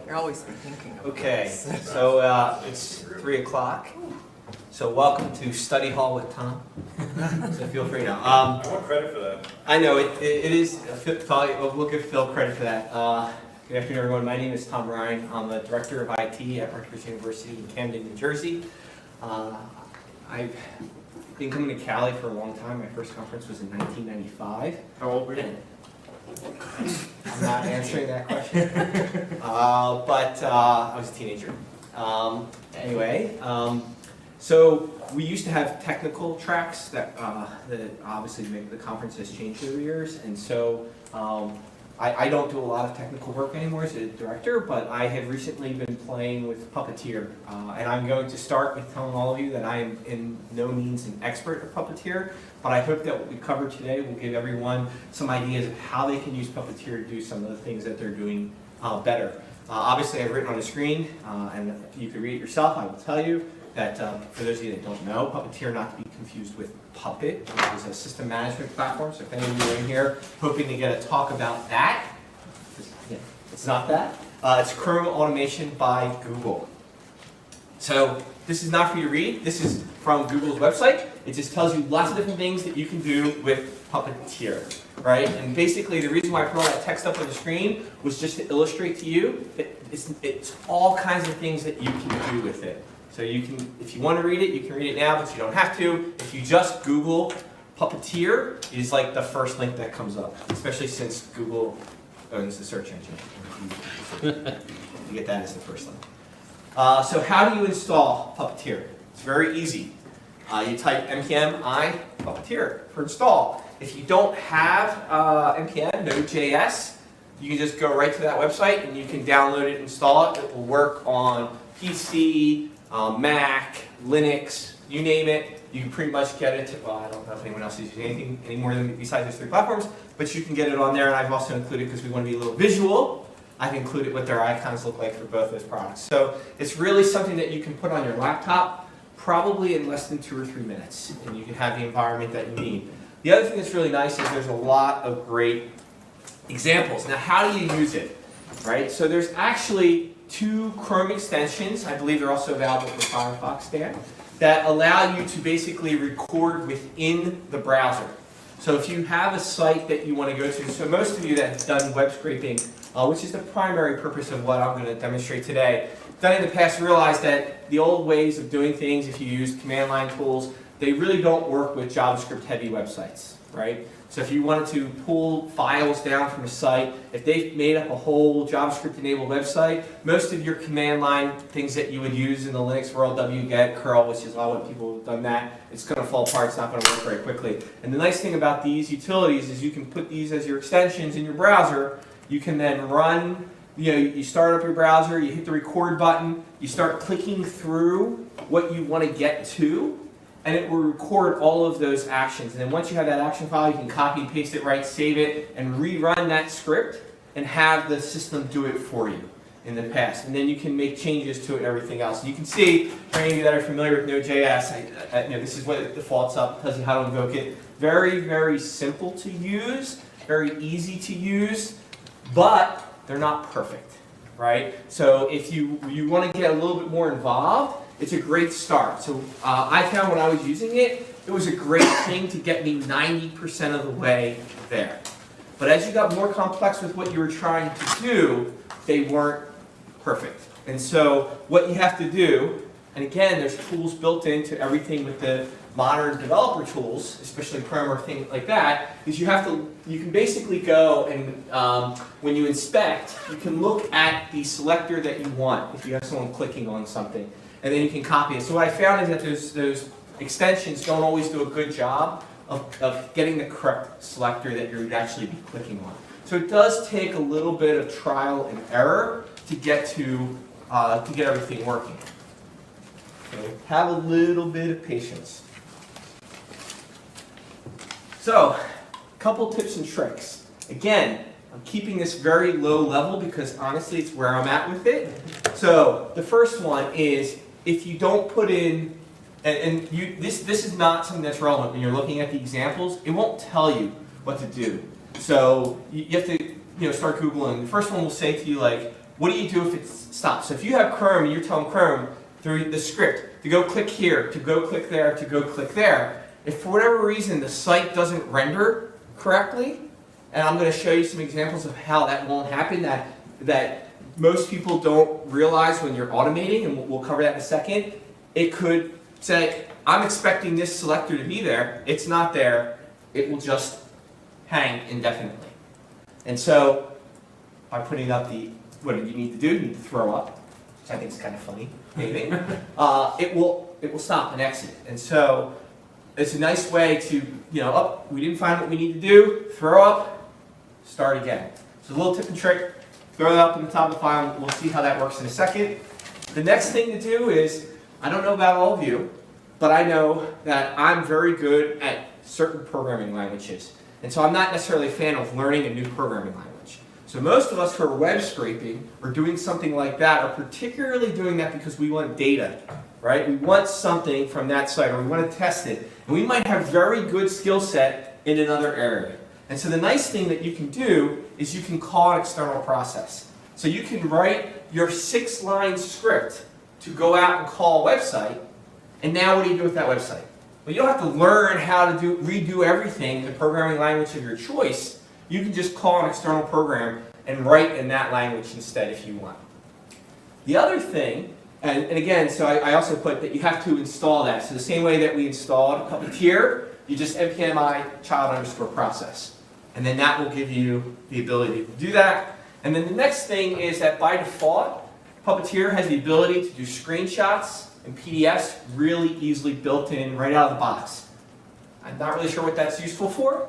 You're always thinking of Okay, this. so it's 3 o'clock. So welcome to Study Hall with Tom. So feel free now. I want credit for that. I know it is. We'll give Phil credit for that. Good afternoon, everyone. My name is Tom Ryan. I'm the director of IT at Rutgers University in Camden, New Jersey. I've been coming to Cali for a long time. My first conference was in 1995. How old were you? I'm not answering that question. But I was a teenager. Anyway, so we used to have technical tracks that obviously the conference has changed over the years, and so I don't do a lot of technical work anymore as a director, but I have recently been playing with Puppeteer, and I'm going to start with telling all of you that I am in no means an expert at Puppeteer, but I hope that what we cover today will give everyone some ideas of how they can use Puppeteer to do some of the things that they're doing better. Obviously, I've written on the screen, and you can read it yourself. I will tell you that for those of you that don't know, Puppeteer, not to be confused with Puppet, which is a system management platform. So if any of you are in here hoping to get a talk about that, it's not that. It's Conditional Automation by Google. So this is not for you to read. This is from Google's website. It just tells you lots of different things that you can do with Puppeteer, right? And basically the reason why I put all that text up on the screen was just to illustrate to you that it's all kinds of things that you can do with it. So you can, if you want to read it, you can read it now, but you don't have to. If you just Google Puppeteer, is like the first link that comes up, especially since Google owns the search engine. You get that as the first link. So how do you install Puppeteer? It's very easy. You type npm I Puppeteer for install. If you don't have npm, Node.js, you can just go right to that website and you can download it and install it. It will work on PC, Mac, Linux, you name it. You can pretty much get it to, well, I don't know if anyone else is using anything any more than besides those 3 platforms, but you can get it on there, and I've also included, because we want to be a little visual, I've included what their icons look like for both those products. So it's really something that you can put on your laptop probably in less than 2 or 3 minutes, and you can have the environment that you need. The other thing that's really nice is there's a lot of great examples. Now, how do you use it, right? So there's actually 2 Chrome extensions, I believe they're also available for Firefox there, that allow you to basically record within the browser. So if you have a site that you want to go to, so most of you that have done web scraping, which is the primary purpose of what I'm going to demonstrate today, done in the past, realize that the old ways of doing things, if you use command line tools, they really don't work with JavaScript heavy websites, right? So if you wanted to pull files down from a site, if they've made up a whole JavaScript-enabled website, most of your command line things that you would use in the Linux world, wget, curl, which is a lot of people have done that, it's going to fall apart, it's not going to work very quickly. And the nice thing about these utilities is you can put these as your extensions in your browser. You can then run, you start up your browser, you hit the record button, you start clicking through what you want to get to, and it will record all of those actions. And then once you have that action file, you can copy and paste it right, save it, and rerun that script and have the system do it for you in the past. And then you can make changes to it and everything else. And you can see, for any of you that are familiar with Node.js, this is what it defaults up, tells you how to invoke it. Very, very simple to use, very easy to use, but they're not perfect, right? So if you want to get a little bit more involved, it's a great start. So I found when I was using it, it was a great thing to get me 90% of the way there. But as you got more complex with what you were trying to do, they weren't perfect. And so what you have to do, and again, there's tools built into everything with the modern developer tools, especially Chrome or things like that, is you can basically go and when you inspect, you can look at the selector that you want if you have someone clicking on something. And then you can copy it. So what I found is that those extensions don't always do a good job of getting the correct selector that you would actually be clicking on. So it does take a little bit of trial and error to get everything working. Okay. Have a little bit of patience. So, a couple tips and tricks. Again, I'm keeping this very low level because honestly it's where I'm at with it. So the first one is if you don't put in, this is not something that's relevant when you're looking at the examples, it won't tell you what to do. So you have to start Googling. The first one will say to you like, what do you do if it stops? So if you have Chrome and you're telling Chrome through the script to go click here, to go click there, to go click there, if for whatever reason the site doesn't render correctly, and I'm going to show you some examples of how that won't happen, that most people don't realize when you're automating, and we'll cover that in a second. It could say, I'm expecting this selector to be there, it's not there, it will just hang indefinitely. And so, by putting up what do you need to do? You need to throw up, which I think is kind of funny, maybe. It will stop and exit. And so, it's a nice way to, we didn't find what we need to do, throw up, start again. So a little tip and trick, throw that up in the top of the file, we'll see how that works in a second. The next thing to do is, I don't know about all of you, but I know that I'm very good at certain programming languages. And so I'm not necessarily a fan of learning a new programming language. So most of us who are web scraping or doing something like that are particularly doing that because we want data, right? We want something from that site, or we want to test it. And we might have very good skill set in another area. And so the nice thing that you can do is you can call an external process. So you can write your 6-line script to go out and call a website, and now what do you do with that website? Well, you don't have to learn how to redo everything in the programming language of your choice. You can just call an external program and write in that language instead if you want. The other thing, and again, so I also put that you have to install that. So the same way that we installed Puppeteer, you just npm I child_process. And then that will give you the ability to do that. And then the next thing is that by default, Puppeteer has the ability to do screenshots and PDFs really easily built in right out of the box. I'm not really sure what that's useful for,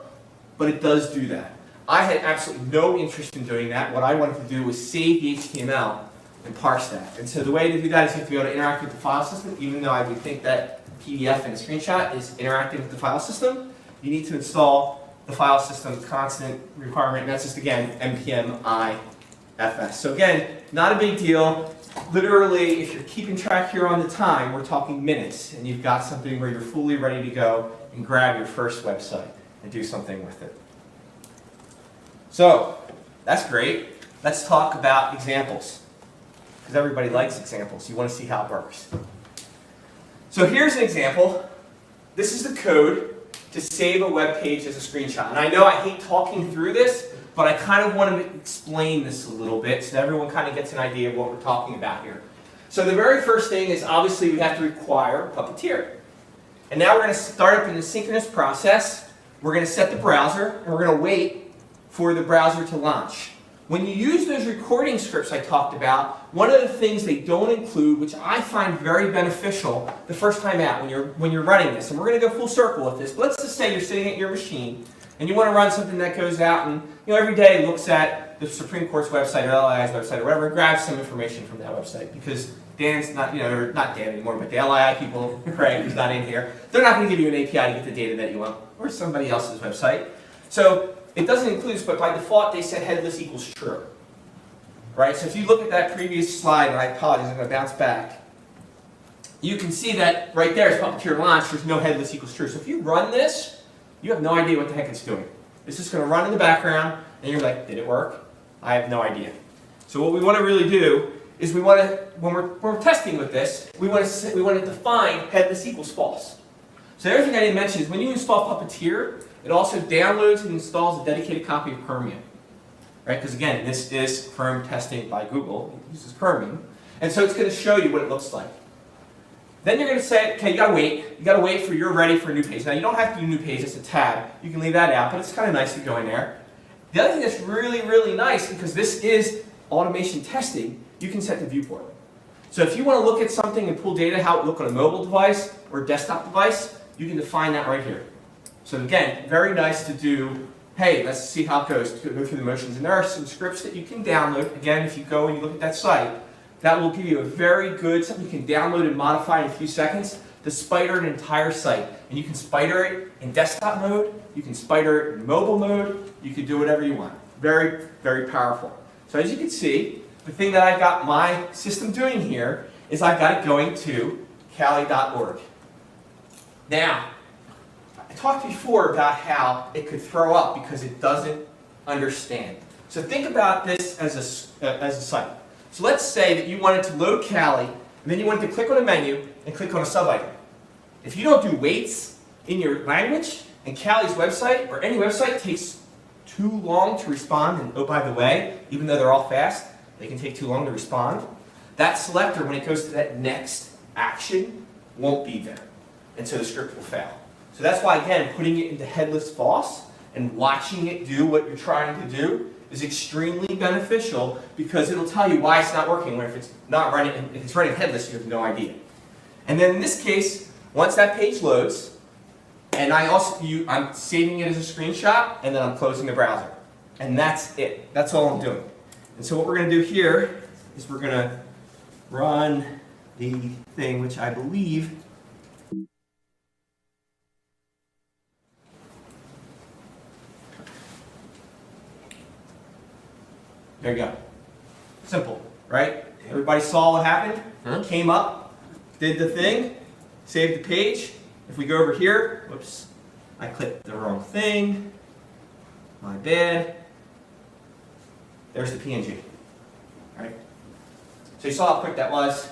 but it does do that. I had absolutely no interest in doing that. What I wanted to do was save the HTML and parse that. And so the way to do that is you have to be able to interact with the file system, even though I would think that PDF and a screenshot is interacting with the file system. You need to install the file system constant requirement, and that's just, again, npm ifs. So again, not a big deal. Literally, if you're keeping track here on the time, we're talking minutes, and you've got something where you're fully ready to go and grab your first website and do something with it. So, that's great. Let's talk about examples, because everybody likes examples. You want to see how it works. So here's an example. This is the code to save a web page as a screenshot. And I know I hate talking through this, but I kind of want to explain this a little bit so that everyone kind of gets an idea of what we're talking about here. So the very first thing is obviously we have to require Puppeteer. And now we're going to start up an asynchronous process. We're going to set the browser, and we're going to wait for the browser to launch. When you use those recording scripts I talked about, one of the things they don't include, which I find very beneficial the first time out when you're running this, and we're going to go full circle with this, but let's just say you're sitting at your machine and you want to run something that goes out and every day looks at the Supreme Court's website or LII's website or whatever and grabs some information from that website because Dan's not, or not Dan anymore, but the LII people, Craig, who's not in here, they're not going to give you an API to get the data that you want, or somebody else's website. So it doesn't include this, but by default they set headless equals true. Right? So if you look at that previous slide, and I apologize, I'm going to bounce back, you can see that right there is Puppeteer launch, there's no headless equals true. So if you run this, you have no idea what the heck it's doing. It's just going to run in the background, and you're like, did it work? I have no idea. So what we want to really do is we want to, when we're testing with this, we want to define headless equals false. So the other thing I didn't mention is when you install Puppeteer, it also downloads and installs a dedicated copy of Chromium. Right? Because again, this is Chrome testing by Google. It uses Chromium. And so it's going to show you what it looks like. Then you're going to say, okay, you got to wait. You got to wait for you're ready for a new page. Now you don't have to do new page, it's a tab. You can leave that out, but it's kind of nice to go in there. The other thing that's really, really nice, because this is automation testing, you can set the viewport. So if you want to look at something and pull data, how it look on a mobile device or desktop device, you can define that right here. So again, very nice to do, hey, let's see how it goes, to go through the motions. And there are some scripts that you can download. Again, if you go and you look at that site, that will give you a very good, something you can download and modify in a few seconds to spider an entire site. And you can spider it in desktop mode, you can spider it in mobile mode, you can do whatever you want. Very, very powerful. So as you can see, the thing that I've got my system doing here is I've got it going to cali.org. Now, I talked before about how it could throw up because it doesn't understand. So think about this as a site. So let's say that you wanted to load Cali, and then you wanted to click on a menu and click on a sub-item. If you don't do waits in your language, and Cali's website, or any website, takes too long to respond, and oh, by the way, even though they're all fast, they can take too long to respond, that selector, when it goes to that next action, won't be there. And so the script will fail. So that's why, again, putting it into headless false and watching it do what you're trying to do is extremely beneficial, because it'll tell you why it's not working, where if it's not running, if it's running headless, you have no idea. And then in this case, once that page loads, and I'm saving it as a screenshot, and then I'm closing the browser. And that's it. That's all I'm doing. And so what we're going to do here is we're going to run the thing, which I believe there you go. Simple, right? Everybody saw what happened, came up, did the thing, saved the page. If we go over here, whoops, I clicked the wrong thing, my bad. There's the PNG, right? So you saw how quick that was.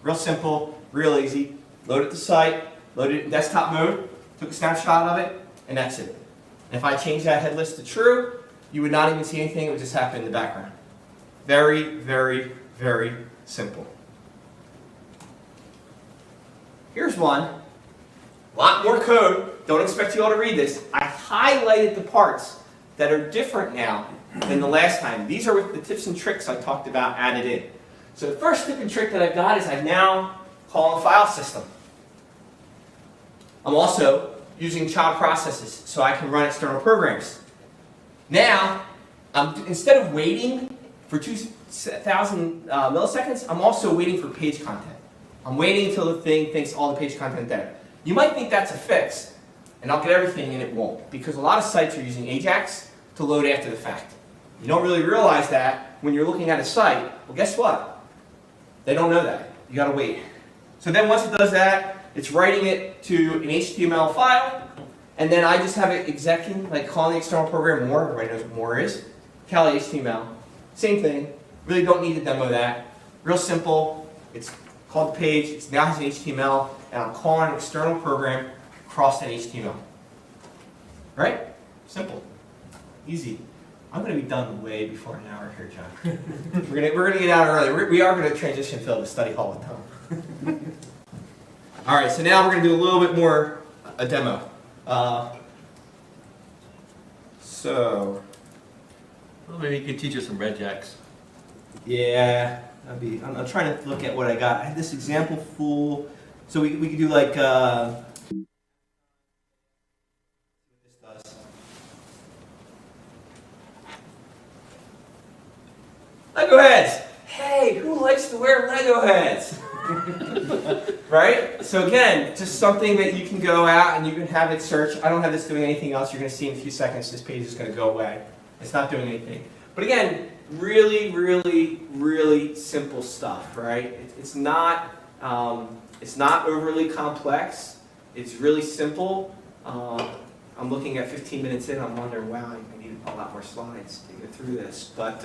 Real simple, real easy. Loaded the site, loaded it in desktop mode, took a snapshot of it, and that's it. And if I change that headless to true, you would not even see anything, it would just happen in the background. Very, very, very simple. Here's one. A lot more code. Don't expect you all to read this. I highlighted the parts that are different now than the last time. These are with the tips and tricks I talked about added in. So the first tip and trick that I've got is I've now called a file system. I'm also using child processes so I can run external programs. Now, instead of waiting for 2,000 milliseconds, I'm also waiting for page content. I'm waiting until the thing thinks all the page content is there. You might think that's a fix, and I'll get everything, and it won't, because a lot of sites are using Ajax to load after the fact. You don't really realize that when you're looking at a site. Well, guess what? They don't know that. You got to wait. So then once it does that, it's writing it to an HTML file, and then I just have it execing, like calling the external program more. Everybody knows what more is. Kali HTML. Same thing. Really don't need to demo that. Real simple. It's called the page. It now has an HTML, and I'm calling an external program across that HTML. Right? Simple. Easy. I'm going to be done way before an hour here, John. we're going to get out early. We are going to transition to the study hall with Tom. All right, so now we're going to do a little bit more a demo. Well, maybe you could teach us some Regex. Yeah, I'm trying to look at what I got. I had this example full, so we could do like, what this does. Lego heads! Hey, who likes to wear Lego heads? Right? So again, just something that you can go out and you can have it search. I don't have this doing anything else. You're going to see in a few seconds this page is going to go away. It's not doing anything. But again, really, really, really simple stuff, right? It's not overly complex. It's really simple. I'm looking at 15 minutes in. I'm wondering, wow, I need a lot more slides to get through this. But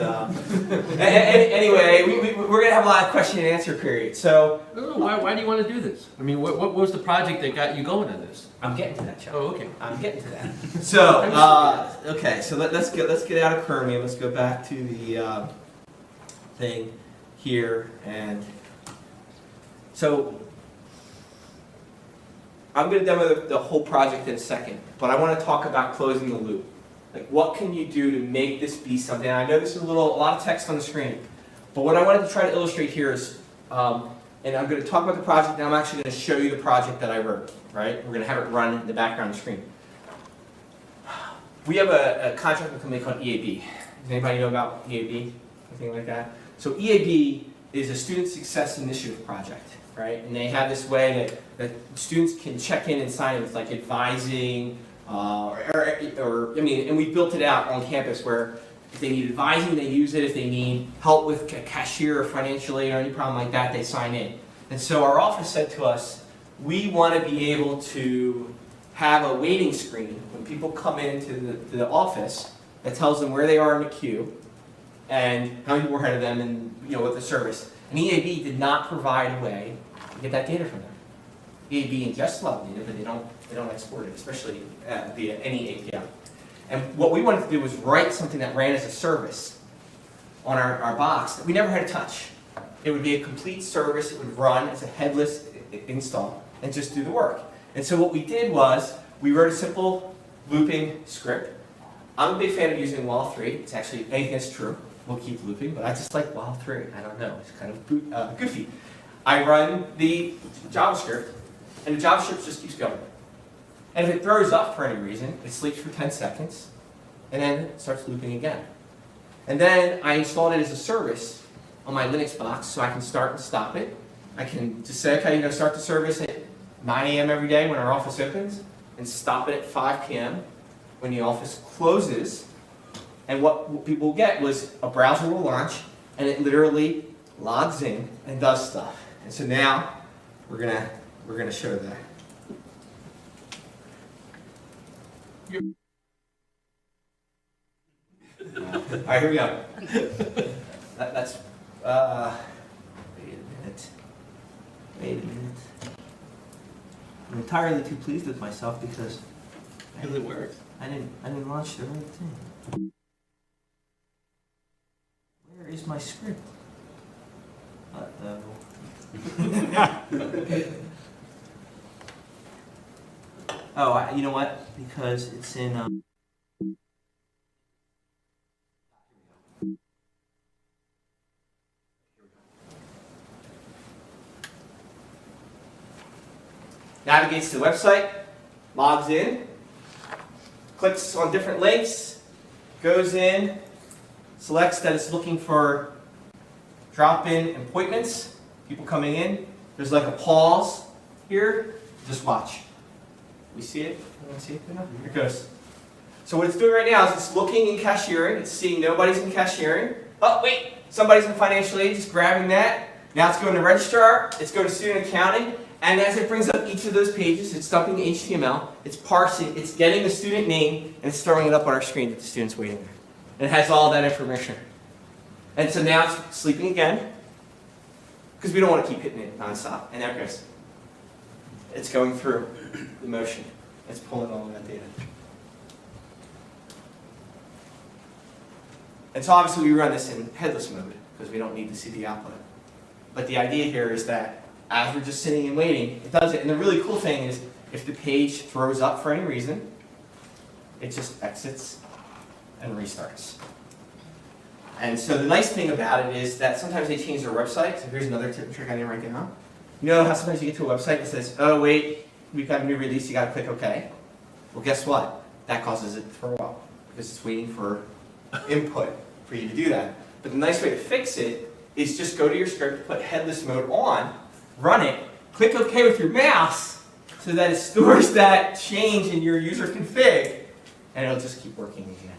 anyway, we're going to have a lot of question and answer period. So Why do you want to do this? I mean, what was the project that got you going on this? I'm getting to that, Chuck. Oh, okay. I'm getting to that. So, okay, so let's get out of Chromium. Let's go back to the thing here. And so I'm going to demo the whole project in a second, but I want to talk about closing the loop. Like, what can you do to make this be something? I know this is a lot of text on the screen, but what I wanted to try to illustrate here is, and I'm going to talk about the project, and I'm actually going to show you the project that I wrote, right? We're going to have it run in the background of the screen. We have a contract with a company called EAB. Does anybody know about EAB? Anything like that? So EAB is a Student Success Initiative project, right? And they have this way that students can check in and sign in with like advising, and we built it out on campus where if they need advising, they use it. If they need help with a cashier or financial aid or any problem like that, they sign in. And so our office said to us, we want to be able to have a waiting screen when people come into the office that tells them where they are in the queue, and how many people were ahead of them, and what the service. And EAB did not provide a way to get that data from them. EAB ingests a lot of data, but they don't export it, especially via any API. And what we wanted to do was write something that ran as a service on our box that we never had to touch. It would be a complete service. It would run as a headless install and just do the work. And so what we did was we wrote a simple looping script. I'm a big fan of using while 3. It's actually, anything that's true, we'll keep looping, but I just like while 3. I don't know, it's kind of goofy. I run the JavaScript, and the JavaScript just keeps going. And if it throws up for any reason, it sleeps for 10 seconds, and then it starts looping again. And then I installed it as a service on my Linux box, so I can start and stop it. I can just say, okay, start the service at 9 a.m. every day when our office opens, and stop it at 5 p.m. when the office closes. And what people will get was a browser will launch, and it literally logs in and does stuff. And so now we're gonna show that. All right, here we go. That's wait a minute. I'm entirely too pleased with myself because It works. I didn't launch the right thing. Where is my script? Uh-oh. Oh, you know what? Because it's in navigates to the website, logs in, clicks on different links, goes in, selects that it's looking for drop-in appointments, people coming in. There's like a pause here. Just watch. We see it? Anyone see it? Here it goes. So what it's doing right now is it's looking in cashiering. It's seeing nobody's in cashiering. Oh, wait, somebody's in financial aid. It's grabbing that. Now it's going to registrar. It's going to student accounting. And as it brings up each of those pages, it's dumping the HTML. It's parsing. It's getting the student name, and it's throwing it up on our screen that the student's waiting there. And it has all that information. And so now it's sleeping again, because we don't want to keep hitting it nonstop. And there it goes. It's going through the motion. It's pulling all of that data. And so obviously we run this in headless mode, because we don't need to see the output. But the idea here is that as we're just sitting and waiting, it does it. And the really cool thing is, if the page throws up for any reason, it just exits and restarts. And so the nice thing about it is that sometimes they change their website. So here's another tip and trick I didn't write down. You know how sometimes you get to a website that says, oh wait, we've got a new release, you gotta click OK. Well, guess what? That causes it to throw up, because it's waiting for input for you to do that. But the nice way to fix it is just go to your script, put headless mode on, run it, click OK with your mouse so that it stores that change in your user config, and it'll just keep working again.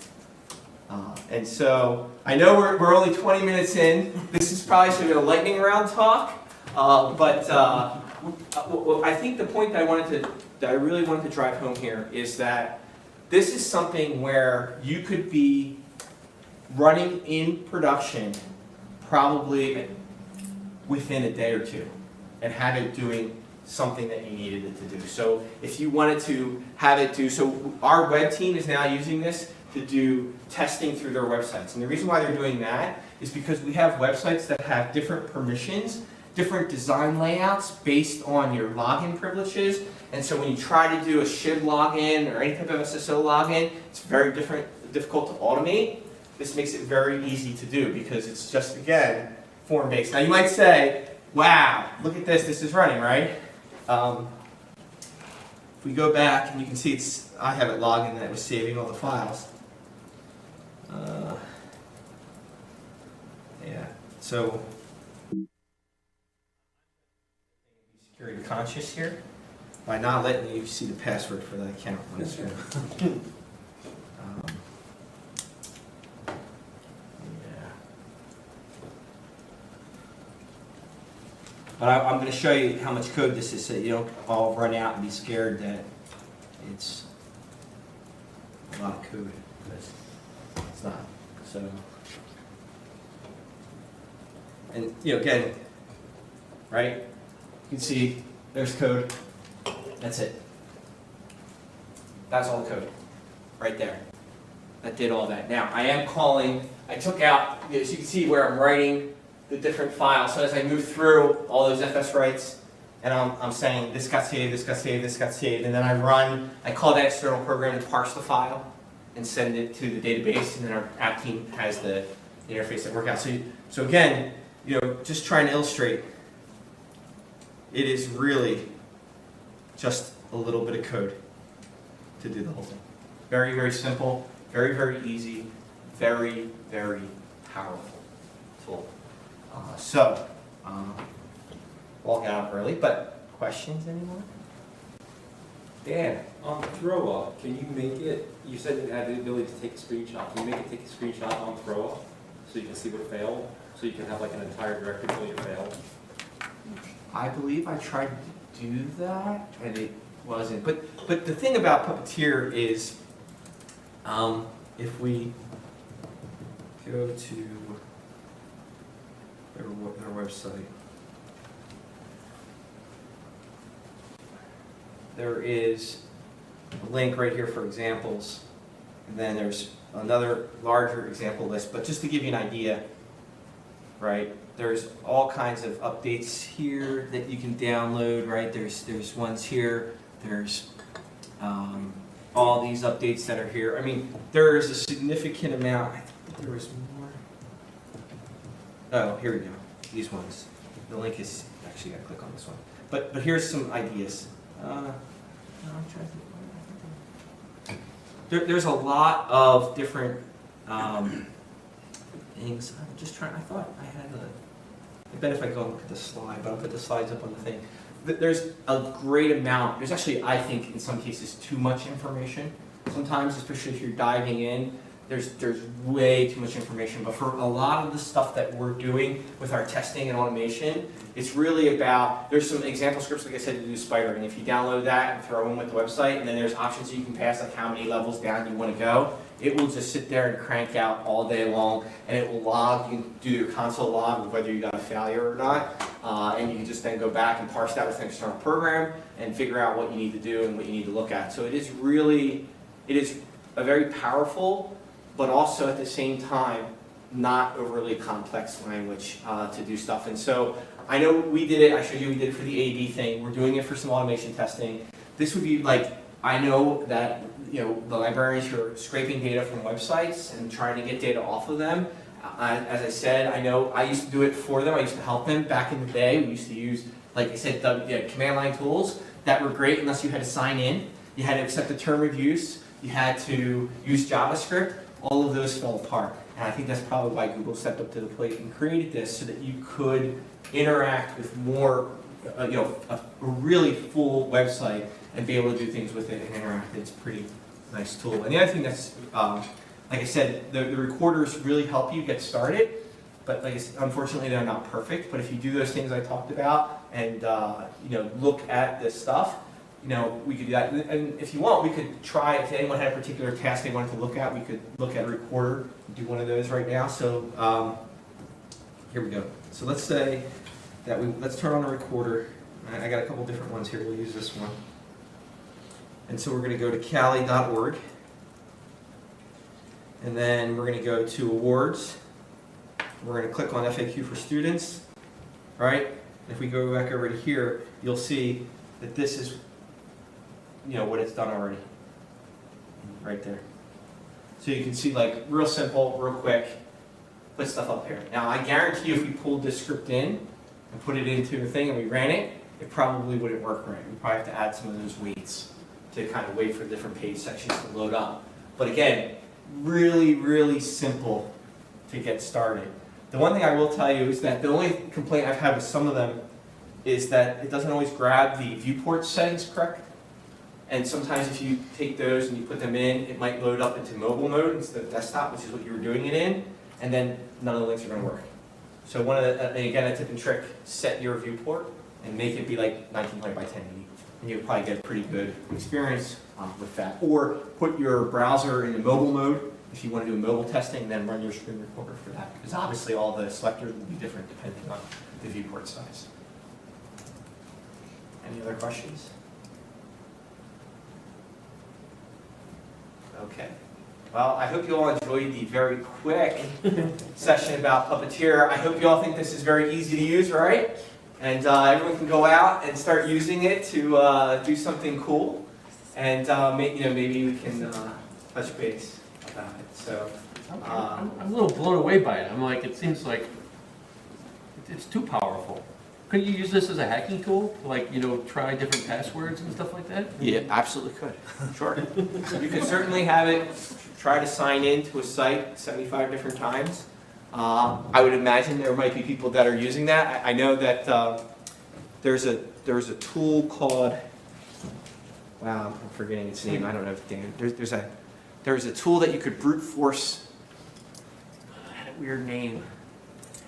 And so I know we're only 20 minutes in. This is probably sort of a lightning round talk, but I think the point that I really wanted to drive home here is that this is something where you could be running in production probably within a day or two and have it doing something that you needed it to do. So if you wanted to have it do, so our web team is now using this to do testing through their websites. And the reason why they're doing that is because we have websites that have different permissions, different design layouts based on your login privileges. And so when you try to do a SHIB login or any type of SSO login, it's very difficult to automate. This makes it very easy to do because it's just, again, form-based. Now you might say, wow, look at this is running, right? If we go back, and you can see I have it logged in that it was saving all the files. Yeah, so security conscious here by not letting you see the password for that account on the screen. But I'm going to show you how much code this is so you don't all run out and be scared that it's a lot of code. Because it's not. So And, again, right? You can see there's code. That's it. That's all the code right there. That did all that. Now, I took out, as you can see where I'm writing the different files. So as I move through all those FS writes, and I'm saying this got saved, this got saved, this got saved, and then I call that external program to parse the file and send it to the database, and then our app team has the interface that work out. So again, just trying to illustrate, it is really just a little bit of code to do the whole thing. Very, very simple, very, very easy, very, very powerful tool. Walking out early, but questions anymore? Dan? On throw up, can you make it, you said it had the ability to take a screenshot, can you make it take a screenshot on throw up so you can see what failed? So you can have like an entire directory full of failed? I believe I tried to do that, and it wasn't. But the thing about Puppeteer is, if we go to their website, there is a link right here for examples, and then there's another larger example list. But just to give you an idea, right? There's all kinds of updates here that you can download, right? There's ones here. There's all these updates that are here. I mean, there's a significant amount. I think there was more. Oh, here we go. These ones. The link is actually got to click on this one. But here's some ideas. There's a lot of different things. I'm just trying. I thought I had I bet if I go and look at the slide, but I'll put the slides up on the thing. There's a great amount. There's actually, I think, in some cases, too much information. Sometimes, especially if you're diving in, there's way too much information. But for a lot of the stuff that we're doing with our testing and automation, it's really about, there's some example scripts, like I said, to do Spider. And if you download that and throw in with the website, and then there's options you can pass, like how many levels down you want to go, it will just sit there and crank out all day long, and it will log. You can do your console log of whether you got a failure or not, and you can just then go back and parse that with an external program and figure out what you need to do and what you need to look at. So it is a very powerful, but also at the same time, not overly complex language to do stuff. And so I know we did it, I showed you we did it for the AD thing. We're doing it for some automation testing. This would be like, I know that the librarians who are scraping data from websites and trying to get data off of them. As I said, I know I used to do it for them. I used to help them back in the day. We used to use, like I said, command line tools that were great unless you had to sign in. You had to accept the term of use. You had to use JavaScript. All of those fell apart. And I think that's probably why Google stepped up to the plate and created this so that you could interact with more, a really full website and be able to do things with it and interact. It's a pretty nice tool. And the other thing that's, like I said, the recorders really help you get started, but like I said, unfortunately they're not perfect. But if you do those things I talked about and look at this stuff, we could do that. And if you want, we could try, if anyone had a particular task they wanted to look at, we could look at a recorder and do one of those right now. So here we go. So let's say that let's turn on the recorder. I got a couple different ones here. We'll use this one. And so we're going to go to cali.org. And then we're going to go to awards. We're going to click on FAQ for students. Right? If we go back over to here, you'll see that this is what it's done already. Right there. So you can see, like, real simple, real quick, put stuff up here. Now I guarantee you if we pulled this script in and put it into a thing and we ran it, it probably wouldn't work right. We probably have to add some of those waits to kind of wait for different page sections to load up. But again, really, really simple to get started. The one thing I will tell you is that the only complaint I've had with some of them is that it doesn't always grab the viewport settings correct. And sometimes if you take those and you put them in, it might load up into mobile mode instead of desktop, which is what you were doing it in, and then none of the links are going to work. So and again, a tip and trick, set your viewport and make it be like 1920 by 1080. And you'll probably get a pretty good experience with that. Or put your browser in the mobile mode If you want to do mobile testing, then run your screen recorder for that, because obviously all the selectors will be different depending on the viewport size. Any other questions? Okay. Well, I hope you all enjoyed the very quick session about Puppeteer. I hope you all think this is very easy to use, right? And everyone can go out and start using it to do something cool. And maybe we can touch base about it. So I'm a little blown away by it. I'm like, it seems like it's too powerful. Couldn't you use this as a hacking tool? Like, try different passwords and stuff like that? yeah, absolutely could. Sure. You could certainly have it try to sign in to a site 75 different times. I would imagine there might be people that are using that. I know that there's a tool called, wow, I'm forgetting its name. I don't know if Dan. There's a tool that you could brute force. It had a weird name.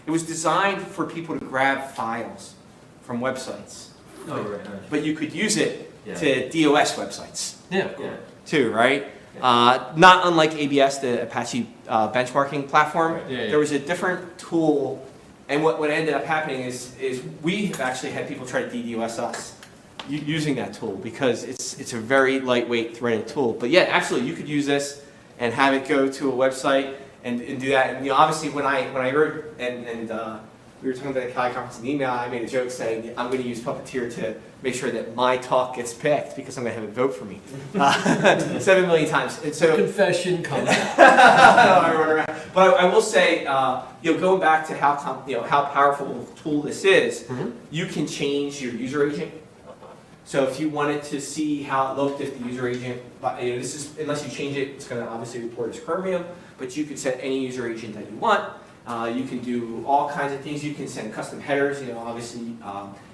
It was designed for people to grab files from websites, Oh, right. but you could use it Yeah. to DOS websites Yeah, cool. too, right? Not unlike ABS, the Apache benchmarking platform. Right. Yeah, yeah. There was a different tool, and what ended up happening is we have actually had people try to DDoS us using that tool, because it's a very lightweight threaded tool. But yeah, absolutely, you could use this and have it go to a website and do that. And obviously, when I wrote and we were talking about the Kali conference in the email, I made a joke saying I'm going to use Puppeteer to make sure that my talk gets picked, because I'm going to have it vote for me 7 million times. And so Confession comes out. but I will say, going back to how powerful a tool this is, you can change your user agent. So if you wanted to see how it looked if the user agent, this is, unless you change it, it's going to obviously report as Chromium, but you could set any user agent that you want. You can do all kinds of things. You can send custom headers, obviously,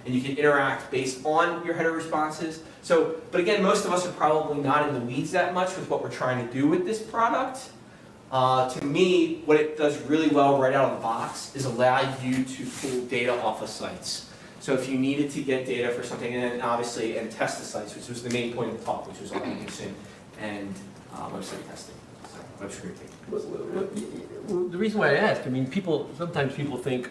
and you can interact based on your header responses. So, but again, most of us are probably not in the weeds that much with what we're trying to do with this product. To me, what it does really well right out of the box is allow you to pull data off of sites. So if you needed to get data for something, and test the sites, which was the main point of the talk, which was automation and website testing, so web scraping. The reason why I ask, sometimes people think,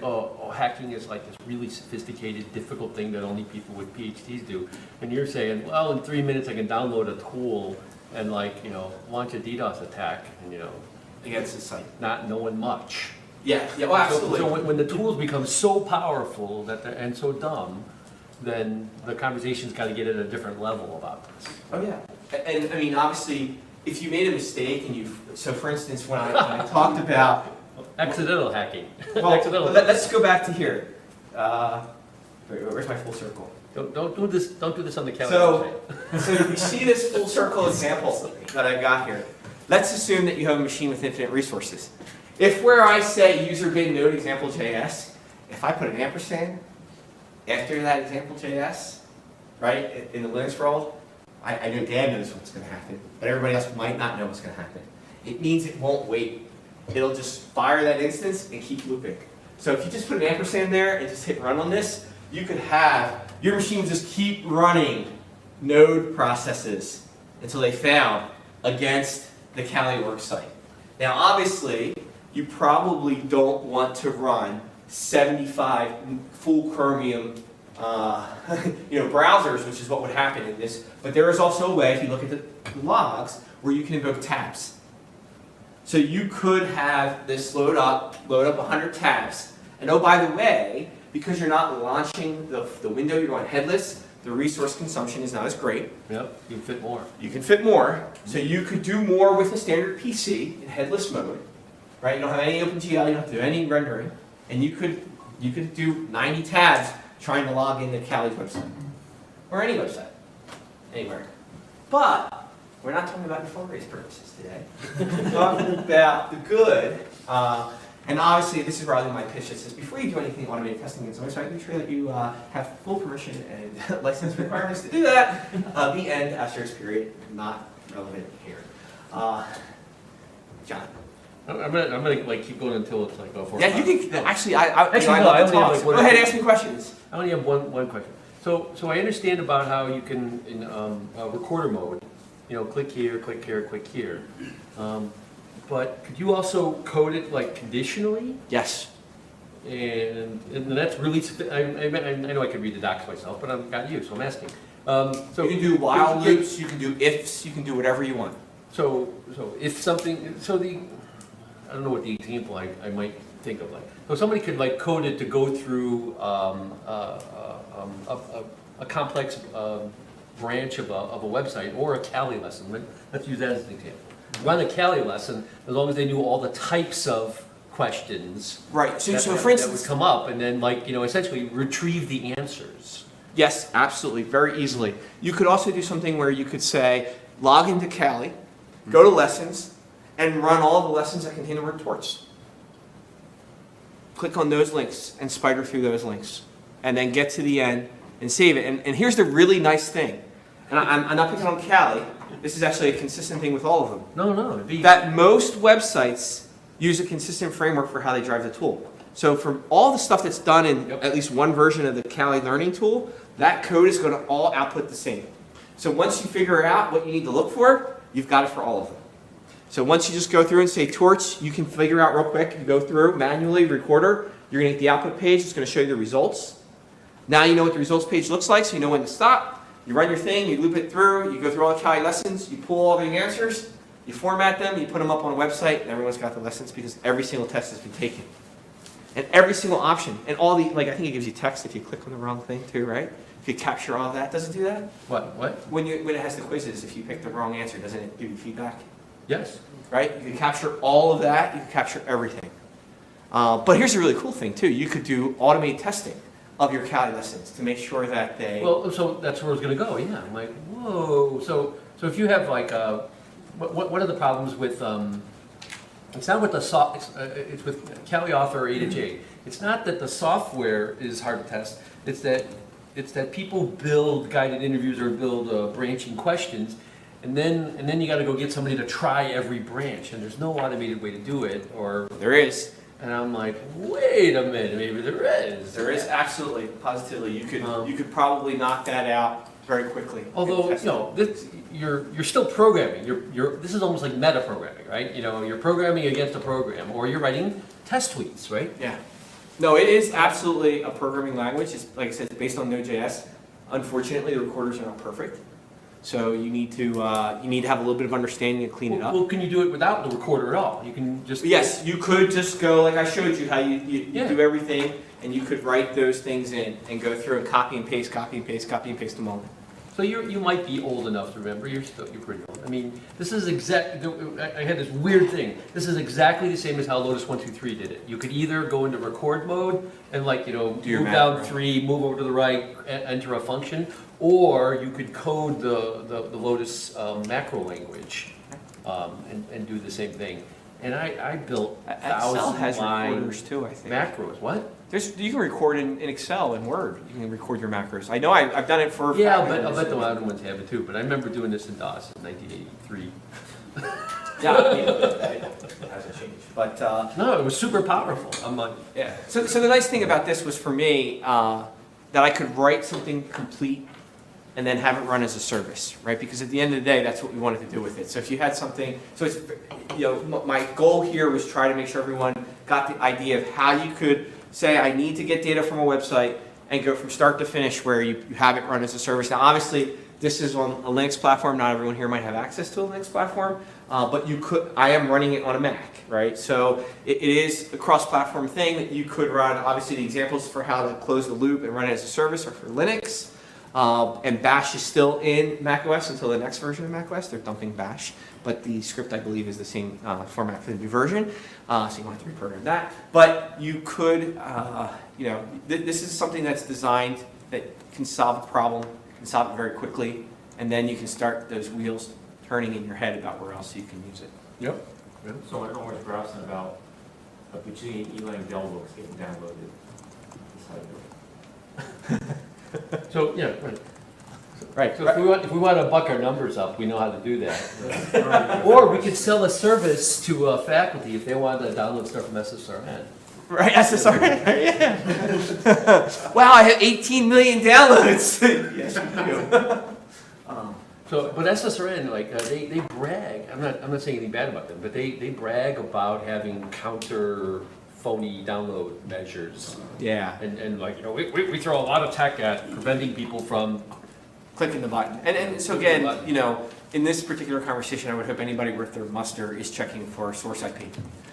hacking is like this really sophisticated, difficult thing that only people with PhDs do. And you're saying, well, in 3 minutes I can download a tool and launch a DDoS attack and, Against the site. not knowing much. Yeah, well, absolutely. So when the tools become so powerful and so dumb, then the conversation's got to get at a different level about this. Oh yeah, and obviously, if you made a mistake and so for instance, when I talked about Accidental hacking. well, Accidental. let's go back to here. Where's my full circle? Don't do this. Don't do this on the calendar. So you see this full circle example that I've got here. Let's assume that you have a machine with infinite resources. If where I say user bin node example.js, if I put an ampersand after that example.js, right, in the Linux world, I know Dan knows what's going to happen, but everybody else might not know what's going to happen. It means it won't wait. It'll just fire that instance and keep looping. So if you just put an ampersand there and just hit run on this, you could have your machine just keep running node processes until they fail against the CaliWorks site. Now obviously, you probably don't want to run 75 full Chromium browsers, which is what would happen in this. But there is also a way, if you look at the logs, where you can invoke tabs. So you could have this load up 100 tabs. And oh, by the way, because you're not launching the window, you're going headless, the resource consumption is not as great. Yep, you can fit more. You can fit more. So you could do more with a standard PC in headless mode. Right? You don't have any OpenGL, you don't have to do any rendering. And you could do 90 tabs trying to log into Kali's website. Or any website. Anywhere. But we're not talking about nefarious purposes today. We're talking about the good. And obviously, this is rather my pitch that says, before you do anything automated testing against a website, make sure that you have full permission and license requirements to do that. The end, asterisk period, not relevant here. John. I'm gonna keep going until it's like 4. Yeah, you can. Actually, I Actually, no, love I the only have, talks. like, one Go ahead, or two. ask me questions. I only have one question. So I understand about how you can in recorder mode, click here, click here, click here. but could you also code it like conditionally? Yes. And that's really, I know I could read the docs myself, but I've got you, so I'm asking. So You can do while loops, you can do ifs, you can do whatever you want. So if something, I don't know what the example I might think of like. So somebody could like code it to go through a complex branch of a website or a Cali lesson. Let's use that as an example. Run a Cali lesson as long as they knew all the types of questions Right, so that for would instance, come up, and then like essentially retrieve the answers. yes, absolutely, very easily. You could also do something where you could say, log into Cali, go to lessons, and run all the lessons that contain the word torts. Click on those links and spider through those links, and then get to the end and save it. And here's the really nice thing, and I'm not picking on Cali, this is actually a consistent thing with all of them, No, it'd be. that most websites use a consistent framework for how they drive the tool. So for all the stuff that's done in Yep. at least one version of the Cali learning tool, that code is going to all output the same. So once you figure out what you need to look for, you've got it for all of them. So once you just go through and say torch, you can figure out real quick, you go through manually, recorder, you're going to get the output page, it's going to show you the results. Now you know what the results page looks like, so you know when to stop. You run your thing, you loop it through, you go through all the Cali lessons, you pull all the answers, you format them, you put them up on a website, and everyone's got the lessons because every single test has been taken. And every single option, and all the, like I think it gives you text if you click on the wrong thing too, right? If you capture all of that, does it do that? What? When it has the quizzes, if you pick the wrong answer, doesn't it give you feedback? Yes. Right? You can capture all of that, you can capture everything. But here's a really cool thing too, you could do automated testing of your Cali lessons to make sure that they... Well, so that's where I was going to go. Yeah, I'm like, whoa. So if you have like what are the problems with it's not with the it's with Cali Author A to J. It's not that the software is hard to test. It's that people build guided interviews or build branching questions, and then you got to go get somebody to try every branch, and there's no automated way to do it. Or There is. and I'm like, wait a minute, maybe there is. There is absolutely, positively. You could probably knock that out very quickly. Although, Test it. this, you're still programming. This is almost like meta programming, right? You're programming against a program, or you're writing test tweets, right? Yeah. No, it is absolutely a programming language. It's, like I said, it's based on Node.js. Unfortunately, the recorders are not perfect. So you need to have a little bit of understanding and clean it up. Well, can you do it without the recorder at all? You can just... Yes, you could just go, like I showed you, how you Yeah. do everything, and you could write those things in and go through and copy and paste, copy and paste, copy and paste them all. So you might be old enough to remember. You're pretty old. I mean, this is I had this weird thing. This is exactly the same as how Lotus 1-2-3 did it. You could either go into record mode and Do your move down macro. 3, move over to the right, enter a function, or you could code the Lotus macro language and do the same thing. And I built Excel has 1,000-line recorders too, I think. macros. What? You can record in Excel and Word. You can record your macros. I know I've done it for... Yeah, I'll bet the modern ones have it too. But I remember doing this in DOS in 1983. Yeah, I mean, it hasn't changed. But No, it was super powerful. I'm like, yeah. So the nice thing about this was for me that I could write something complete and then have it run as a service, right? Because at the end of the day, that's what we wanted to do with it. So if you had something, so it's, my goal here was try to make sure everyone got the idea of how you could say, I need to get data from a website and go from start to finish where you have it run as a service. Now, obviously, this is on a Linux platform. Not everyone here might have access to a Linux platform, but you could. I am running it on a Mac, right? So it is a cross-platform thing that you could run. Obviously, the examples for how to close the loop and run it as a service are for Linux. And Bash is still in macOS until the next version of macOS. They're dumping Bash, but the script, I believe, is the same format for the new version. So you don't have to reprogram that. But you could, this is something that's designed that can solve a problem, can solve it very quickly, and then you can start those wheels turning in your head about where else you can use it. yep. So I don't want to grousing about a bajillion Elang Dell books getting downloaded. That's how I do it. So yeah, right. Right. So if we want to buck our numbers up, we know how to do that. Or we could sell a service to faculty if they wanted to download stuff from SSRN. Right, SSR. Yeah. Wow, I have 18 million downloads. Yes, you do. So, but SSRN, like, they brag, I'm not saying anything bad about them, but they brag about having counter phony download measures. Yeah. And like, you know, we throw a lot of tech at preventing people from, Clicking the button. And so Clicking the again, button. you know, in this particular conversation, I would hope anybody worth their muster is checking for source IP.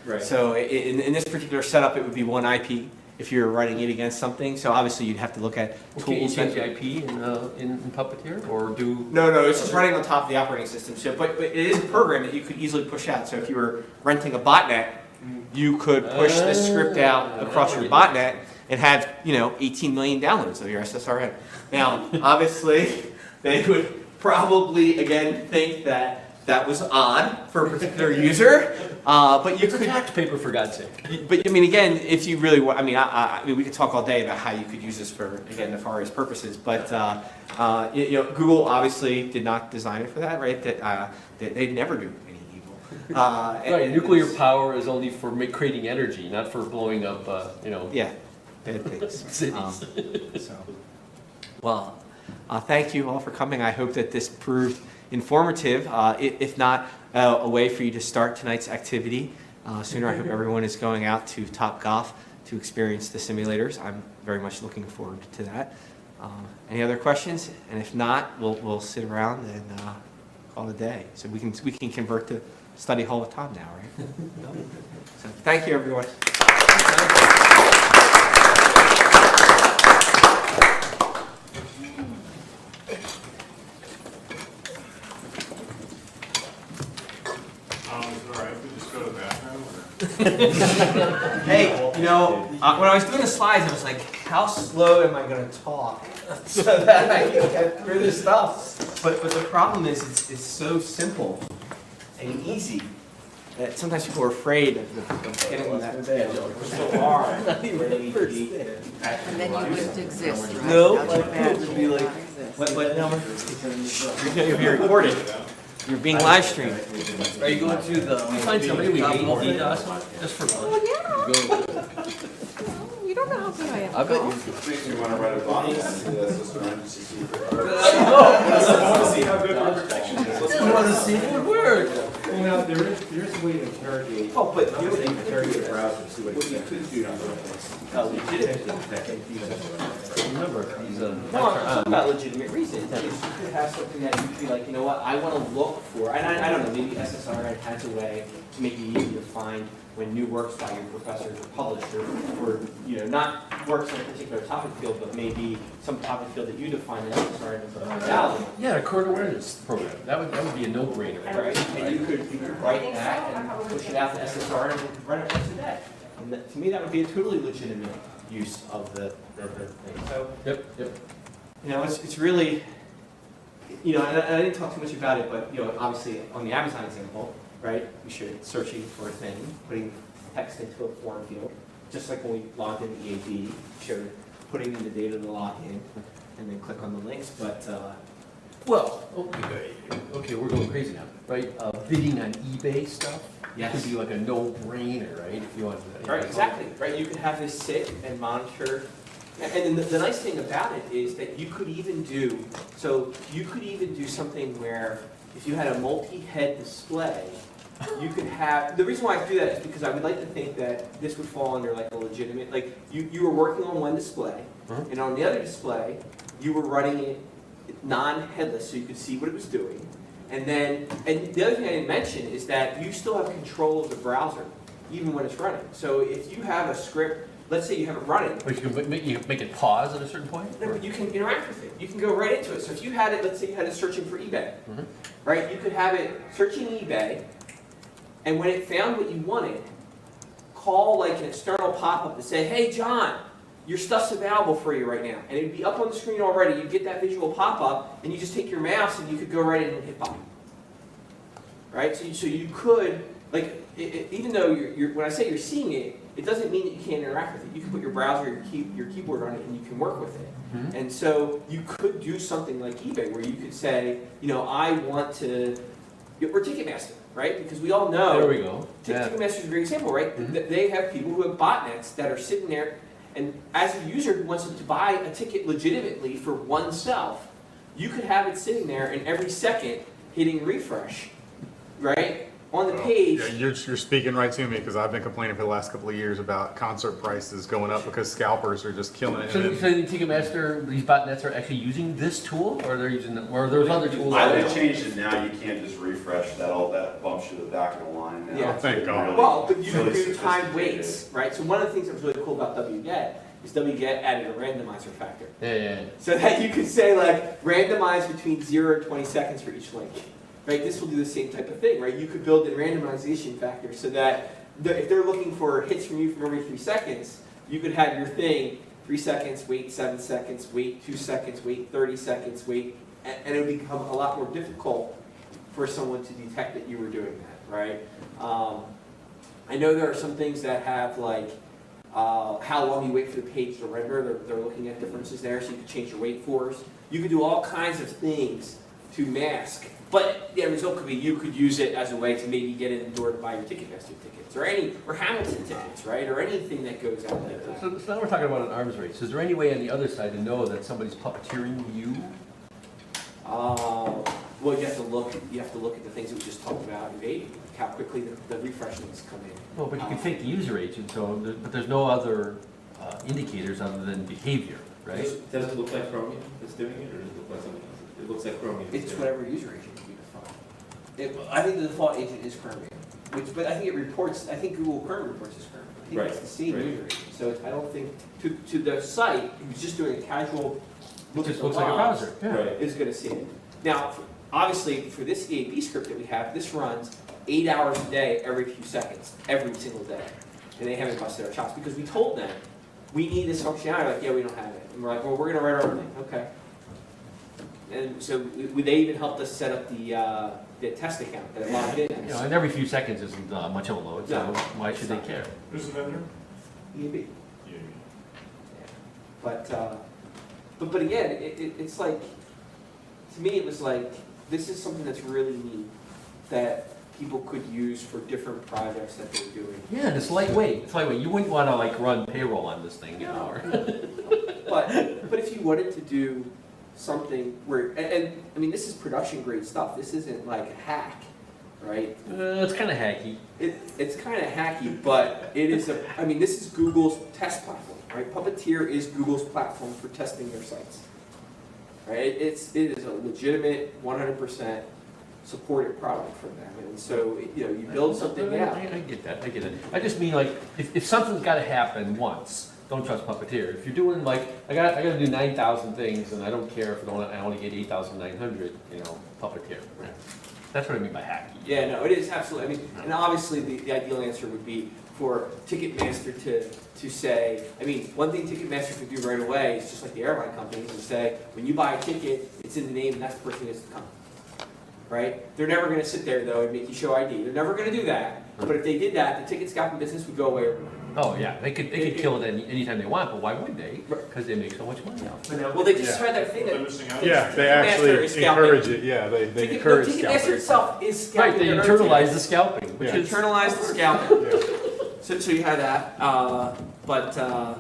Right. So in this particular setup, it would be one IP if you're running it against something. So obviously you'd have to look at can you tools. change the IP in Puppeteer, or do? No, it's just running on top of the operating system. So, but it is a program that you could easily push out. So if you were renting a botnet, you could push this script out across your botnet and have, you know, 18 million downloads of your SSRN. Now, obviously, they would probably, again, think that that was odd for a particular user, but you It's a could. tax paper, for God's sake. But I mean, again, if you really want, I mean, we could talk all day about how you could use this for, again, nefarious purposes. But you know, Google obviously did not design it for that, right? That they'd never do any evil. Right, nuclear power is only for creating energy, not for blowing up, you know, Yeah, bad things. cities. So, well, thank you all for coming. I hope that this proved informative, if not a way for you to start tonight's activity sooner. I hope everyone is going out to Top Golf to experience the simulators. I'm very much looking forward to that. Any other questions? And if not, we'll sit around and call it a day. So we can convert to study hall with Tom now, right? So thank you, everyone. Is it all right if we just go to the bathroom? Hey, you know, when I was doing the slides, I was like, how slow am I going to talk so that I can get through this stuff? But the problem is, it's so simple and easy that sometimes people are afraid of getting that so hard. And then you wouldn't exist, right? No, That's like, what bad would be like, people what number? You're being recorded. You're being live streamed. Are you going to the? We find somebody we need us just for fun. Well, yeah. You don't know how good I am. I bet you. Think you want to write a blog? Yes, just around just to see. I want to see how good our protection is. want to see if it would work. Well, now, there is a way to interrogate. Oh, but You can interrogate a browser to see what it What you says. could do on Remember, he's a. No, I'm talking about legitimate reasons. Is you could have something that you could be like, you know what, I want to look for, and I don't know, maybe SSRN has a way to make it easy to find when new works by your professors are published, or you know, not works in a particular topic field, but maybe some topic field that you define in SSRN as valid. Yeah, a current awareness program. That would be a no-brainer. Right, and you could write that and push it out to SSRN and run it once a day. And that, to me, that would be a totally legitimate use of the thing. So, Yep. you know, it's really, you know, and I didn't talk too much about it, but, you know, obviously on the Amazon example, right, we should searching for a thing, putting text into a form field, just like when we logged in EAD, showed putting in the data to log in, and then click on the links, but, Well, okay, we're going crazy now, right? Bidding on eBay stuff. Yes. Could be like a no-brainer, right? If you want to. right, exactly, right, you could have this sit and monitor, and then the nice thing about it is that you could even do, so you could even do something where if you had a multi-head display, you could have, the reason why I do that is because I would like to think that this would fall under like a legitimate, like you were working on one display, Mhm. and on the other display, you were running it non-headless so you could see what it was doing. And then, and the other thing I didn't mention is that you still have control of the browser, even when it's running. So if you have a script, let's say you have it running, But you can make it pause at a certain point? no, but you can interact with it. You can go right into it. So if you had it, let's say you had it searching for eBay, Mhm. right? You could have it searching eBay, and when it found what you wanted, call like an external pop-up to say, hey, John, your stuff's available for you right now. And it'd be up on the screen already. You'd get that visual pop-up, and you just take your mouse and you could go right in and hit buy. Right? So you could, like, even though when I say you're seeing it, it doesn't mean that you can't interact with it. You can put your browser, your keyboard on it, and you can work with it. Mhm. And so you could do something like eBay, where you could say, you know, I want to, or Ticketmaster, right? Because we all know. There we go. Yeah. Ticketmaster is a great example, right? Mhm. They have people who have botnets that are sitting there, and as a user who wants to buy a ticket legitimately for oneself, you could have it sitting there and every second hitting refresh, right? On the page. Yeah, you're speaking right to me, because I've been complaining for the last couple of years about concert prices going up because scalpers are just killing it. So, And so the Ticketmaster, these botnets are actually using this tool, or they're using, or there's other tools? I would change it now, you can't just refresh that, all that bumps you to the back of the line now. Yeah. It's Thank getting God. really- Well, but you can really do timed sophisticated. waits, right? So one of the things that was really cool about wget is wget added a randomizer factor. Yeah. So that you could say like, randomize between 0 and 20 seconds for each link. Right, this will do the same type of thing, right? You could build in randomization factors so that if they're looking for hits from you from every 3 seconds, you could have your thing, 3 seconds, wait 7 seconds, wait 2 seconds, wait 30 seconds, wait, and it would become a lot more difficult for someone to detect that you were doing that, right? I know there are some things that have like, how long you wait for the page to render, they're looking at differences there, so you could change your wait fors. You could do all kinds of things to mask. But the result could be you could use it as a way to maybe get in the door to buy your Ticketmaster tickets, or Hamilton tickets, right? Or anything that goes out like that. So now we're talking about an arms race. Is there any way on the other side to know that somebody's puppeteering you? Well, you have to look at the things that we just talked about evading, like how quickly the refresh links come in. Well, but you can fake the user agent, but there's no other indicators other than behavior, right? Does it look like Chromium that's doing it, or does it look like something else? It looks like Chromium. It's whatever user agent you define. I think the default agent is Chromium, but I think it reports, I think Google Chrome reports as Chromium. I think Right, it's the same right. user agent. So I don't think, to the site, it was just doing a casual It look at just the looks like a logs, browser. Yeah. Right. is gonna see it. Now, obviously, for this EAB script that we have, this runs 8 hours a day, every few seconds, every single day. And they haven't busted our chops, because we told them, we need this functionality, like, yeah, we don't have it. And we're like, well, we're gonna write our own thing, okay. And so they even helped us set up the test account that it logged in. You know, and every few seconds isn't much of a load, so No, why should they it's not. care? Who's the vendor? EAB. Yeah. But again, it's like, to me, it was like, this is something that's really neat that people could use for different projects that they're doing. Yeah, and it's lightweight. It's lightweight. You wouldn't want to like run payroll on this thing, you know? But if you wanted to do something where, and I mean, this is production grade stuff. This isn't like a hack, right? It's kind of hacky. It's kind of hacky, but it is I mean, this is Google's test platform, right? Puppeteer is Google's platform for testing their sites, right? It is a legitimate 100% supported product from them, and so you build something out. I get that. I get it. I just mean like if something's got to happen once, don't trust Puppeteer. If you're doing like I got to do 9,000 things and I don't care if I only get 8,900, Puppeteer. Right? That's what I mean by hacky. Yeah, no, it is absolutely. I mean, and obviously the ideal answer would be for Ticketmaster to say, I mean, one thing Ticketmaster could do right away is just like the airline companies and say, when you buy a ticket, it's in the name and that's the person who gets to come. Right? They're never going to sit there though and make you show ID. They're never going to do that. But if they did that, the ticket scalping business would go away. Oh yeah, they could kill it anytime they want, but why would they? Because they make so much money off it. Well, they just tried that thing They're that missing out. yeah, they Ticketmaster actually is scalping. encourage it. Yeah, they encourage Ticketmaster scalping. itself is scalping. Right, they their own internalize tickets. the scalping, which Yeah. is Internalize the scalping. Yeah. So you have that, but or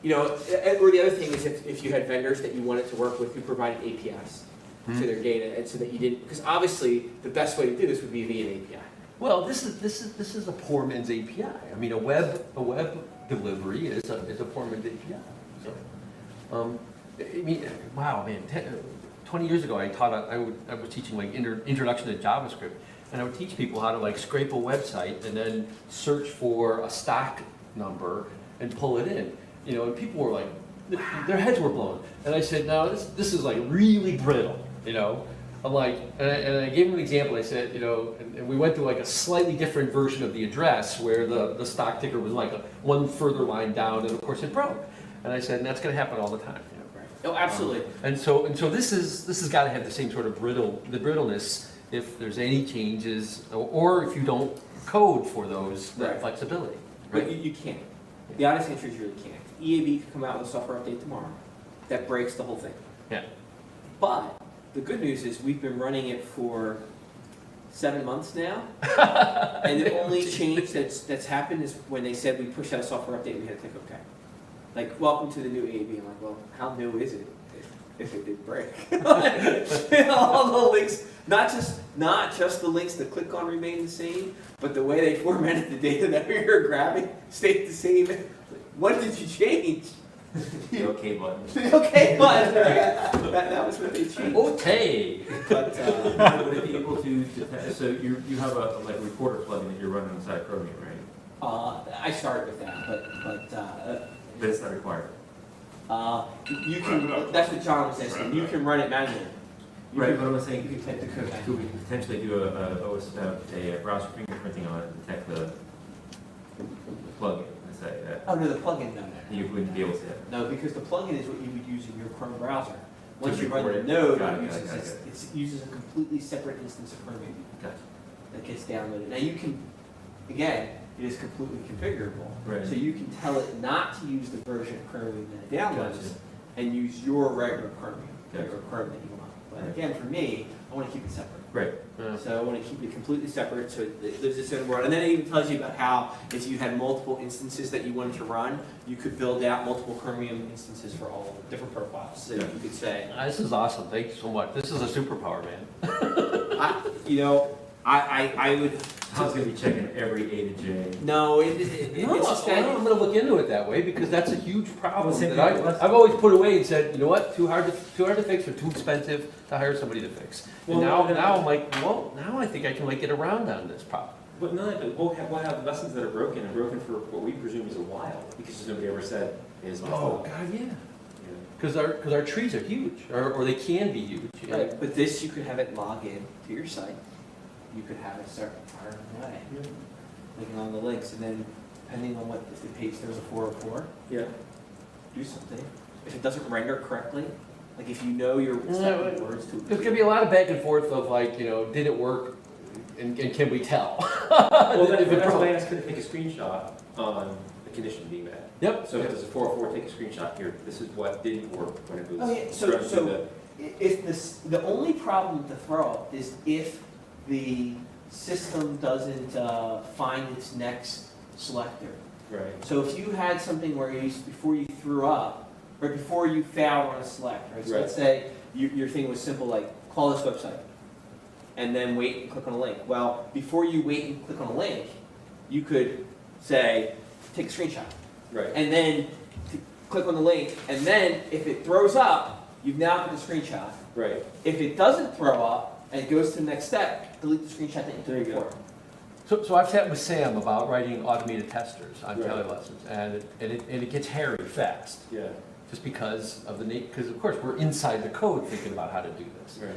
the other thing is if you had vendors that you wanted to work with who provided APIs to their data, and so that you didn't, because obviously the best way to do this would be via an API. well, this is a poor man's API. I mean, a web delivery is a poor man's API. So, I mean, wow, man, 20 years ago I was teaching like introduction to JavaScript, and I would teach people how to like scrape a website and then search for a stock number and pull it in. And people were like, their heads were blown. And I said, no, this is like really brittle, I'm like, and I gave them an example. I said, and we went to like a slightly different version of the address where the stock ticker was like one further line down, and of course it broke. And I said, and that's going to happen all the time. Oh, absolutely. And so this has got to have the same sort of brittleness if there's any changes, or if you don't code for those that Right. flexibility. But you can't. The honest answer is you really can't. EAB could come out with a software update tomorrow that breaks the whole thing. Yeah. But the good news is we've been running it for 7 months now, and the only change that's happened is when they said we pushed out a software update, we had to click OK. Like, welcome to the new EAB. I'm like, well, how new is it? if it did break. All the links, not just the links to click on remain the same, but the way they formatted the data that you're grabbing stayed the same. What did you change? The OK button. The OK button, right? That was what they changed. Okay. But, Would it be able to, so you have a, like a recorder plugin that you're running inside Chromium, right? I started with that, but But it's not required. you can, that's what John was asking, you can run it manually. You Right, can- but I'm saying, you can type the code could manually. we potentially do a browser fingerprinting on it and detect the plugin and say that Oh, no, the plugin, no. you wouldn't be able to? No, because the plugin is what you would use in your Chrome browser. Once you run record the it. node, Got it, it got it, uses, got it. it uses a completely separate instance of Chromium Gotcha. that gets downloaded. Now you can, again, it is completely configurable. Right. So you can tell it not to use the version of Chromium that it downloads Gotcha. and use your regular Chromium, Gotcha. regular Chrome that you want. But Right. again, for me, I want to keep it separate. Right. So I want to keep it completely separate so it lives its own world. And then it even tells you about how if you had multiple instances that you wanted to run, you could build out multiple Chromium instances for all the different profiles. So Yeah. you could say, This is awesome. Thank you so much. This is a superpower, man. I would, I was gonna be checking every A to J. no, No, it's just that, I'm gonna look into it that way because that's a huge problem Well, same that thing. I've always put away and said, you know what, too hard to fix or too expensive to hire somebody to fix. And Well, now I'm like, well, now I think I can like get around on this problem. But no, but we'll have lessons that are broken and broken for what we presume is a while, because nobody ever said is messed Oh, up. God, yeah. You know? Because our trees are huge, or they can be huge. Yeah. right, but this, you could have it log in to your site. You could have it start firing away, clicking on the links, and then depending on what, if the page throws a 404, Yeah. do something. If it doesn't render correctly, like if you know you're Yeah, expecting words to There's gonna be a lot of back and forth of like, did it work, and can we tell? Well, If it that's broke. why I asked her to take a screenshot on the condition being met. Yep. So if there's a 404, take a screenshot here. This is what didn't work when it was. Oh, yeah, so- run through so- the- If the only problem with the throw is if the system doesn't find its next selector. Right. So if you had something where before you threw up, or before you failed on a select, right? So Right. let's say your thing was simple like, call this website, and then wait and click on a link. Well, before you wait and click on a link, you could say, take a screenshot. Right. And then click on the link, and then if it throws up, you've now got the screenshot. Right. If it doesn't throw up and it goes to the next step, delete the screenshot that you There you took go. before. So I've sat with Sam about writing automated testers on Right. telelessons, and it gets hairy fast, Yeah. just because of because of course we're inside the code thinking about how to do this. Right.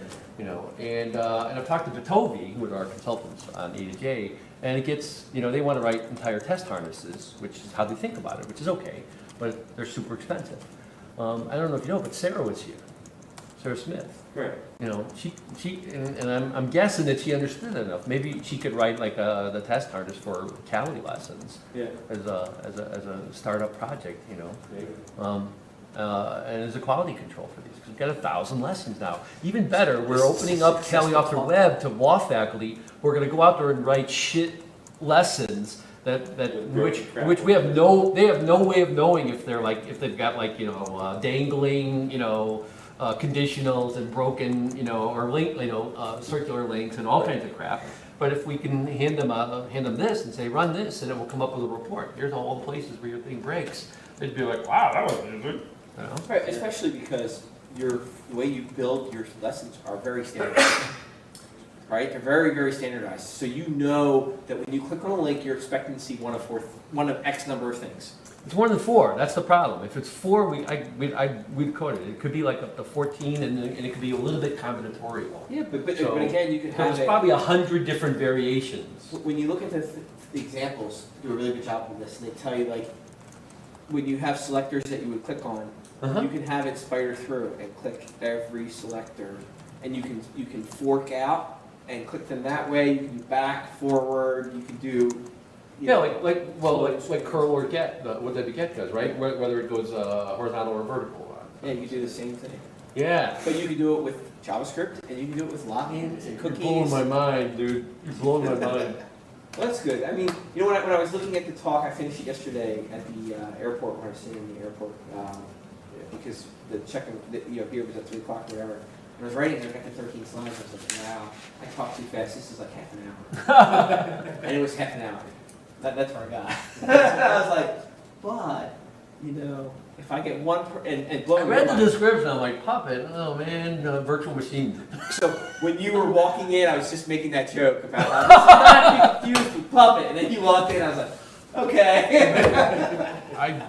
And I've talked to Vitovi, who are our consultants on E to J, and it gets, they want to write entire test harnesses, which is how they think about it, which is okay, but they're super expensive. I don't know if you know, but Sarah was here, Sarah Smith. Right. And I'm guessing that she understood it enough. Maybe she could write like the test harness for Cali lessons Yeah. as a startup project, Maybe. and as a quality control for these. 'Cause we've got 1,000 lessons now. Even better, we're opening up Cali off the web to law faculty who are going to go out there and write shit lessons which we have they have no way of knowing if they've got dangling conditionals and broken or circular links and all kinds of crap. But if we can hand them this and say run this, and it will come up with a report. Here's all the places where your thing breaks. They'd be like, wow, that was good. Right, especially because the way you build your lessons are very standardized. Right, they're very, very standardized. So you know that when you click on a link, you're expecting to see one of X number of things. It's more than 4. That's the problem. If it's 4, we'd code it. It could be like up to 14, and it could be a little bit combinatorial. Yeah, but So, again, you can have There's it. probably 100 different variations. When you look at the examples, do a really good job with this, and they tell you when you have selectors that you would click on, you can have it spider through and click every selector, and you can fork out and click them that way. You can back, forward. You can do. Like curl or get, what that get does, right? Whether it goes horizontal or vertical. Yeah, you can do the same thing. Yeah. But you can do it with JavaScript, and you can do it with logins and You're cookies. blowing my mind, dude. You're blowing my mind. Well, that's good. I mean, when I was looking at the talk, I finished it yesterday at the airport when I was sitting in the airport. because the checking, here was at 3 o'clock, or whatever. And I was writing, and I got to 13 slides, I was like, wow, I talk too fast, this is like half an hour. And it was half an hour. That's where I got. I was like, but, if I get one, and I blowing read the your mind. description, I'm like, Puppet, oh man, virtual machine. So when you were walking in, I was just making that joke about how this is not to be confused with Puppet, and then you walked in, I was like, okay. I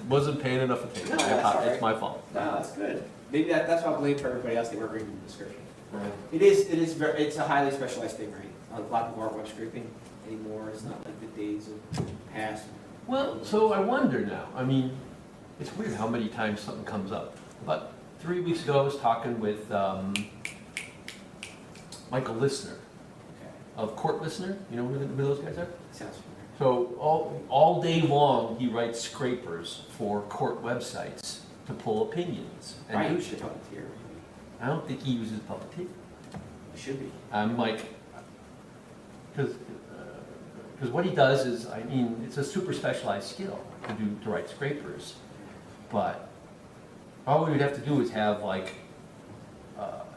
wasn't paying enough attention. No, that's all right. It's my fault. No, that's good. Maybe that's why I blame for everybody else, they weren't reading the description. Right. It's a highly specialized thing, right? A lot of people aren't web scraping anymore, it's not like the days of past. Well, so I wonder now, I mean, it's weird how many times something comes up. But 3 weeks ago, I was talking with Michael Listener Okay, of Court Listener. You know who those guys are? sounds familiar. So all day long, he writes scrapers for court websites to pull opinions and Right, do you should shit. talk to Puppeteer. I don't think he uses Puppeteer. You should be. I'm like, because what he does is, I mean, it's a super specialized skill to write scrapers, but all we would have to do is have like,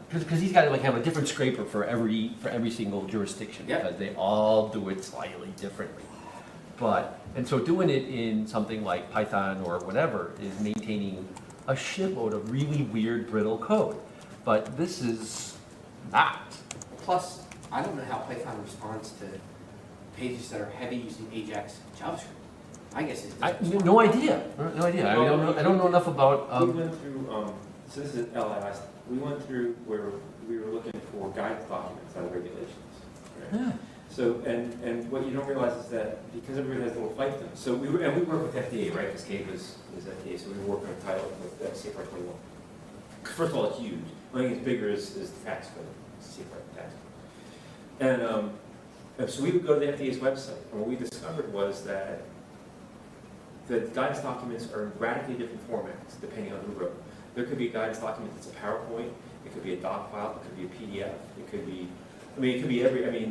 because he's got to like have a different scraper for every single jurisdiction, Yep. because they all do it slightly differently. But, and so doing it in something like Python or whatever is maintaining a shitload of really weird, brittle code. But this is not. Plus, I don't know how Python responds to pages that are heavy using Ajax JavaScript. I guess it doesn't respond. No idea, no idea. I don't know enough about, We went through, so this is LIS, we went through where we were looking for guidance documents out of regulations. Right? yeah. So, and what you don't realize is that because everybody has little fiefdoms, so we work with FDA, right, because Cave is FDA, so we were working on title with CFR 21. First of all, it's huge. The only thing that's bigger is the tax code, CFR tax code. And so we would go to the FDA's website, and what we discovered was that the guidance documents are in radically different formats depending on who wrote them. There could be a guidance document that's a PowerPoint, it could be a doc file, it could be a PDF, it could be, it could be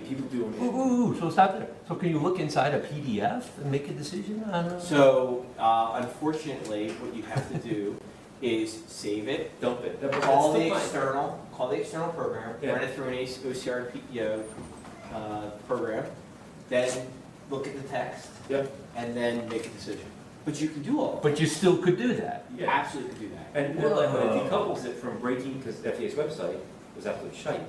people do them in. Ooh, so stop there. So can you look inside a PDF and make a decision on? So, unfortunately, what you have to do is save it, Dump it. That's call the still fine. external program, Yeah. run it through an OCR program, then look at the text, Yep. and then make a decision. But you can do all of it. But you still could do that. You absolutely could do that. And like when it decouples it from breaking, because FDA's website was absolutely shite.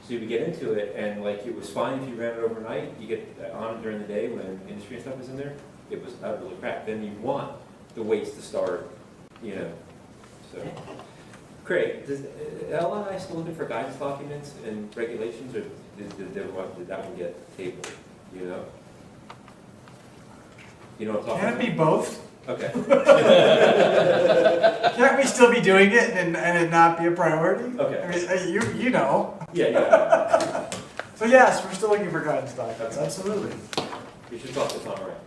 So you would get into it, and like it was fine if you ran it overnight. You get on it during the day when industry and stuff was in there. It was utterly crap. Then you want the weights to start, So, great. Does LI still looking for guidance documents and regulations, or did that one get tabled? You know. You know what I'm talking Can about? it be both? Okay. Can't we still be doing it and it not be a priority? Okay. I mean, you know. Yeah. So yes, we're still looking for guidance documents, absolutely. You should talk to Tom, right?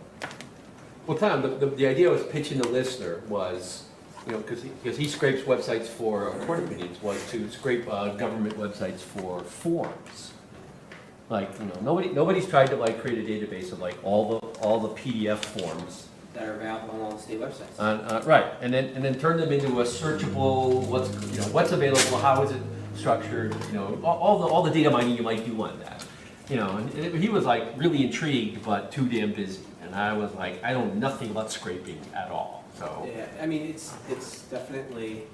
Well, Tom, the idea I was pitching the listener was, because he scrapes websites for court opinions, was to scrape government websites for forms. Like, nobody's tried to like create a database of like all the PDF forms. That are available on all the state websites. Right, and then turn them into a searchable, what's available, how is it structured, all the data mining you might do on that. And he was like really intrigued, but too damn busy. And I was like, I know nothing about scraping at all, so. Yeah, I mean, it's definitely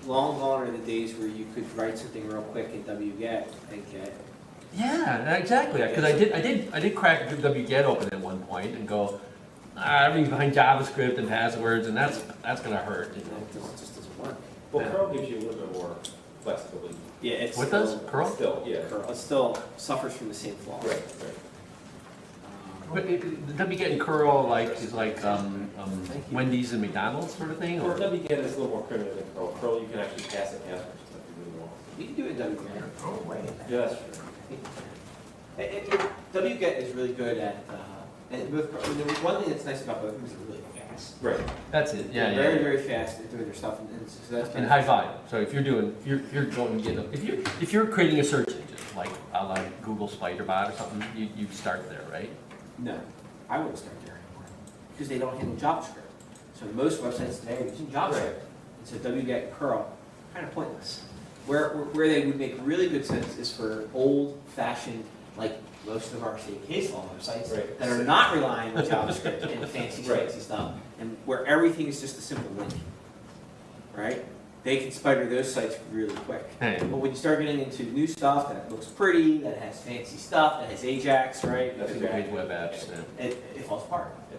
long gone are the days where you could write something real quick in wget and get. Yeah, exactly, because I did crack wget open at one point and go, everything's behind JavaScript and passwords, and that's gonna hurt. It just doesn't work. Well, Yeah. Curl gives you a little bit more flexibility. Yeah, it's What still, does Curl? Still, yeah. It still suffers from the same flaws. Right. But wget and curl is like Wendy's and McDonald's sort of thing, Well, or? wget is a little more primitive than Curl. Curl, you can actually pass it passwords and stuff you really want. You can do it in wget. Oh, wait. Yeah, that's true. Wget is really good at, and the one thing that's nice about both of them is they're really fast. Right. That's it, yeah, They're very, yeah. very fast at doing their stuff, and so that's And kind high volume, so if you're going to get if you're creating a search engine, like Google Spiderbot or something, you start there, right? No, I wouldn't start there anymore, because they don't handle JavaScript. So most websites today are using JavaScript. And so wget curl, kind of pointless. Where they would make really good sense is for old-fashioned, like most of our state case law websites Right. that are not relying on JavaScript and fancy Right. stuff, and where everything is just a simple link, right? They can spider those sites really quick. Hey. But when you start getting into new stuff that looks pretty, that has fancy stuff, that has Ajax, right? That's the big web apps, yeah. It falls apart. It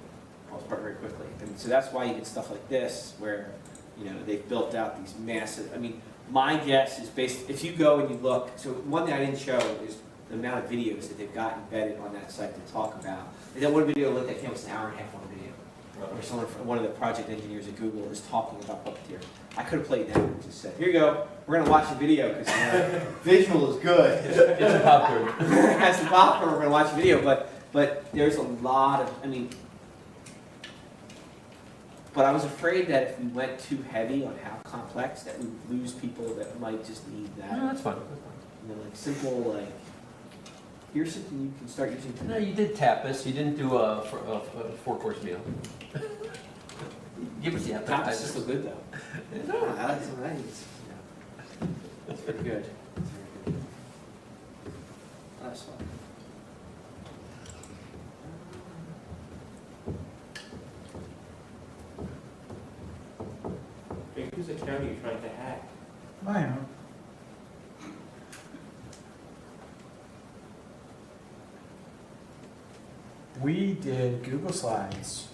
falls apart very quickly. And so that's why you get stuff like this, where, you know, they've built out these massive, I mean, my guess is based, if you go and you look, so one thing I didn't show is the amount of videos that they've got embedded on that site to talk about. They got one video link that came, was an hour and a half long video, where someone, one of the project engineers at Google is talking about Puppeteer. I could have played that and just said, here you go, we're gonna watch the video, because visual is good. It's a popcorn. It has the popcorn, we're gonna watch the video, but there's a lot of, I mean, but I was afraid that if we went too heavy on how complex, that we would lose people that might just need No, that, that's fine. you know, like simple, like, here's something you can start using No, today. you did tapas, you didn't do a four-course meal. Give us the Tapas is appetizer. still good though. No. That's nice. Yeah. That's pretty good. That's very good. That's fine. Jake, whose account are you trying to hack? I know. We did Google Slides.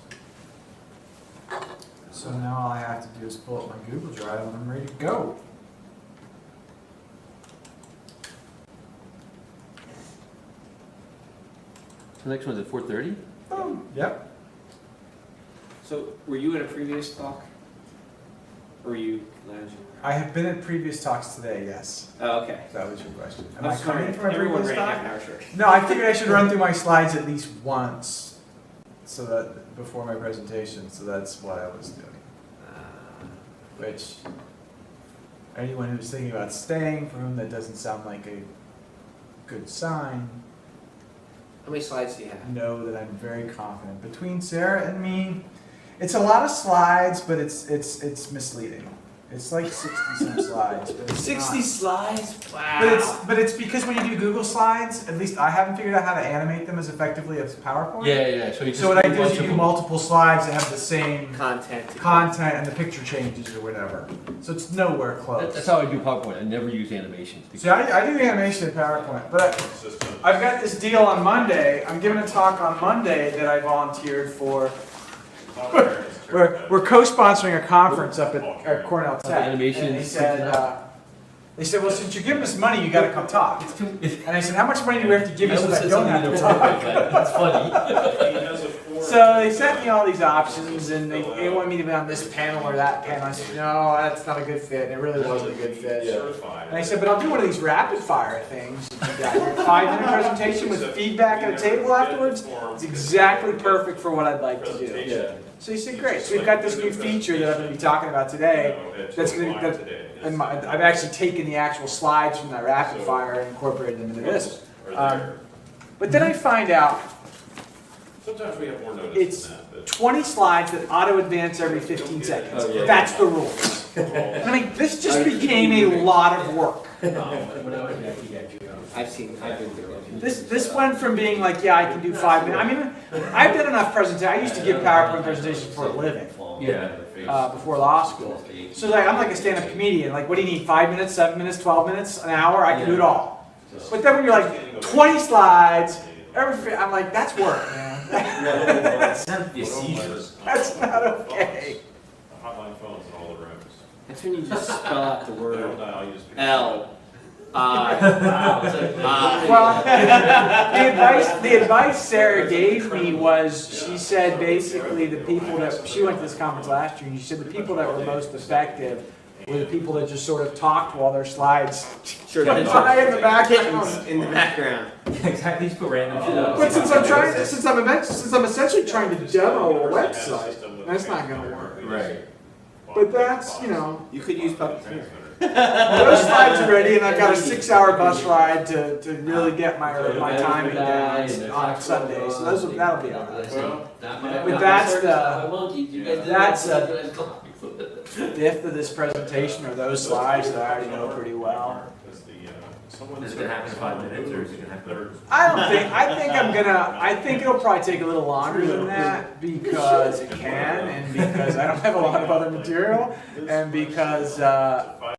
So now all I have to do is pull up my Google Drive and I'm ready to go. The next one's at 4:30? Oh, yep. So, were you in a previous talk? Or were you lounging? I have been at previous talks today, yes. Oh, okay. If that was your question. Am I'm I sorry, coming from a everyone previous ran talk? half an hour short. No, I figured I should run through my slides at least once, so that, before my presentation, so that's what I was doing. Which, anyone who's thinking about staying, for whom that doesn't sound like a good sign, How many slides do you have? know that I'm very confident. Between Sarah and me, it's a lot of slides, but it's misleading. It's like 60-some slides, but it's 60 not. slides? Wow. But it's because when you do Google Slides, at least I haven't figured out how to animate them as effectively as PowerPoint. Yeah, so you just. So what I do do is bunch you of do them. multiple slides that have the same Content. content and the picture changes or whatever. So it's nowhere That's close. how I do PowerPoint, I never use animations. See, I do animation in PowerPoint, but I've got this deal on Monday. I'm giving a talk on Monday that I volunteered for. We're co-sponsoring a conference up at Cornell Tech. Animation And is they said, well, since you're giving us money, you gotta come talk. It's too, it's. And I said, how much money do we have to give I you so almost that I said don't something have you to don't talk? like that, it's funny. So they sent me all these options and they want me to be on this panel or that panel. I said, no, that's not a good fit. And it really wasn't a good fit. And I said, but I'll do one of these rapid fire things. You got your 5-minute presentation with feedback at a table afterwards. It's exactly perfect for what I'd like to do. Yeah. So he said, great. So we've got this new feature that I'm going to be talking about today. That's going to, and I've actually taken the actual slides from that rapid fire and incorporated them into this. But then I find out Sometimes we have more notice it's than that, but. 20 slides that auto advance every 15 seconds. Oh, yeah. That's the rule. I mean, this just became a lot of work. I've been through it. This went from being like, yeah, I can do 5 minutes. I mean, I've done enough presentations. I used to give PowerPoint presentations for a living Yeah. before law school. So like, I'm like a stand-up comedian. Like, what do you need? 5 minutes, 7 minutes, 12 minutes, an hour? I can do it all. But then when you're like 20 slides, I'm like, that's work, man. That's not okay. Hotline phones in all the rooms. That's when you just spell out the They word don't dial, you just pick it L. Well, the advice Sarah gave me was, she said basically the people that, she went to this conference last year, and she said the people that were most effective were the people that just sort of talked while their slides Sure, went by in the background. kittens in the background. Exactly, just put random shit up. But since I'm essentially trying to demo a website, that's not gonna work. Right. But that's, you know, You could use Puppeteer. those slides are ready, and I've got a 6-hour bus ride to really get my timing down on Sunday, so that'll be all right. Well, But that's fifth of this presentation are those slides that I already know pretty well. Is it gonna happen in 5 minutes, or is it gonna happen? I think it'll probably take a little longer than that because it can, and because I don't have a lot of other material, and because,